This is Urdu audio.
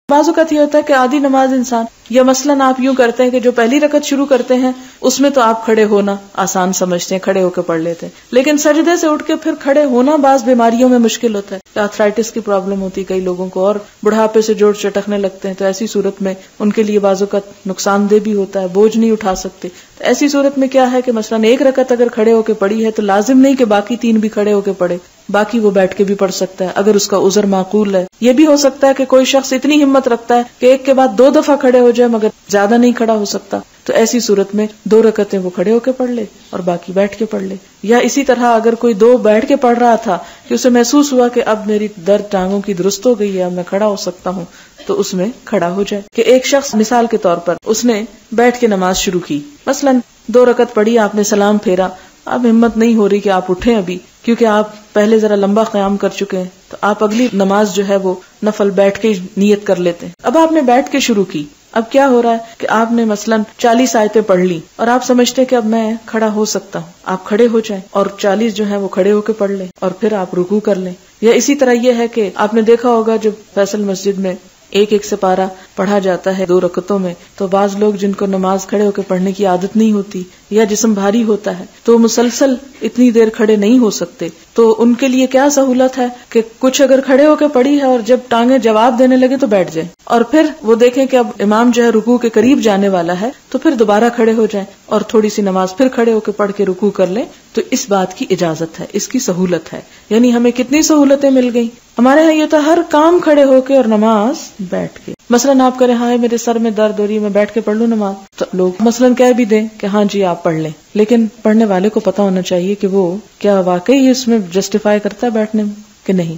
بعض اوقات یہ ہوتا ہے کہ آدھی نماز انسان، یا مثلاً آپ یوں کرتے ہیں کہ جو پہلی رکعت شروع کرتے ہیں اس میں تو آپ کھڑے ہونا آسان سمجھتے ہیں، کھڑے ہو کے پڑھ لیتے ہیں، لیکن سجدے سے اٹھ کے پھر کھڑے ہونا بعض بیماریوں میں مشکل ہوتا ہے، آرتھرائٹس کی پرابلم ہوتی ہے کئی لوگوں کو، اور بڑھاپے سے جوڑ چٹکنے لگتے ہیں، تو ایسی صورت میں ان کے لیے بعض اوقات نقصان دہ بھی ہوتا ہے، بوجھ نہیں اٹھا سکتے. تو ایسی صورت میں کیا ہے کہ مثلاً ایک رکعت اگر کھڑے ہو کے پڑھی ہے تو لازم نہیں کہ باقی 3 بھی کھڑے ہو کے پڑھے، باقی وہ بیٹھ کے بھی پڑھ سکتا ہے اگر اس کا عذر معقول ہے. یہ بھی ہو سکتا ہے کہ کوئی شخص اتنی ہمت رکھتا ہے کہ ایک کے بعد 2 دفعہ کھڑے ہو جائے مگر زیادہ نہیں کھڑا ہو سکتا، تو ایسی صورت میں 2 رکعتیں وہ کھڑے ہو کے پڑھ لے اور باقی بیٹھ کے پڑھ لے. یا اسی طرح اگر کوئی 2 بیٹھ کے پڑھ رہا تھا کہ اسے محسوس ہوا کہ اب میری درد ٹانگوں کی درست ہو گئی ہے، اب میں کھڑا ہو سکتا ہوں، تو اس میں کھڑا ہو جائے. کہ ایک شخص مثال کے طور پر اس نے بیٹھ کے نماز شروع کی، مثلاً 2 رکعت پڑھی، آپ نے سلام پھیرا، اب ہمت نہیں ہو رہی کہ آپ اٹھیں ابھی کیونکہ آپ پہلے ذرا لمبا قیام کر چکے ہیں، تو آپ اگلی نماز جو ہے وہ نفل بیٹھ کے نیت کر لیتے ہیں. اب آپ نے بیٹھ کے شروع کی، اب کیا ہو رہا ہے کہ آپ نے مثلاً 40 آیتیں پڑھ لی اور آپ سمجھتے کہ اب میں کھڑا ہو سکتا ہوں، آپ کھڑے ہو جائیں اور 40 جو ہے وہ کھڑے ہو کے پڑھ لیں اور پھر آپ رکوع کر لیں. یا اسی طرح یہ ہے کہ آپ نے دیکھا ہوگا جب فیصل مسجد میں ایک سپارہ پڑھا جاتا ہے 2 رکعتوں میں، تو بعض لوگ جن کو نماز کھڑے ہو کے پڑھنے کی عادت نہیں ہوتی یا جسم بھاری ہوتا ہے تو مسلسل اتنی دیر کھڑے نہیں ہو سکتے، تو ان کے لیے کیا سہولت ہے کہ کچھ اگر کھڑے ہو کے پڑھی ہے اور جب ٹانگیں جواب دینے لگے تو بیٹھ جائیں، اور پھر وہ دیکھیں کہ اب امام جو ہے رکوع کے قریب جانے والا ہے تو پھر دوبارہ کھڑے ہو جائیں اور تھوڑی سی نماز پھر کھڑے ہو کے پڑھ کے رکوع کر لیں. تو اس بات کی اجازت ہے، اس کی سہولت ہے. یعنی ہمیں کتنی سہولتیں مل گئی. ہمارے یہاں یہ تو ہر کام کھڑے ہو کے اور نماز بیٹھ کے. مثلاً آپ کریں ہاں میرے سر میں درد ہو رہی ہے، میں بیٹھ کے پڑھ لوں نماز، تو لوگ مثلاً کہہ بھی دیں کہ ہاں جی آپ پڑھ لیں، لیکن پڑھنے والے کو پتا ہونا چاہیے کہ وہ کیا واقعی اس میں جسٹیفائی کرتا ہے بیٹھنے میں کہ نہیں.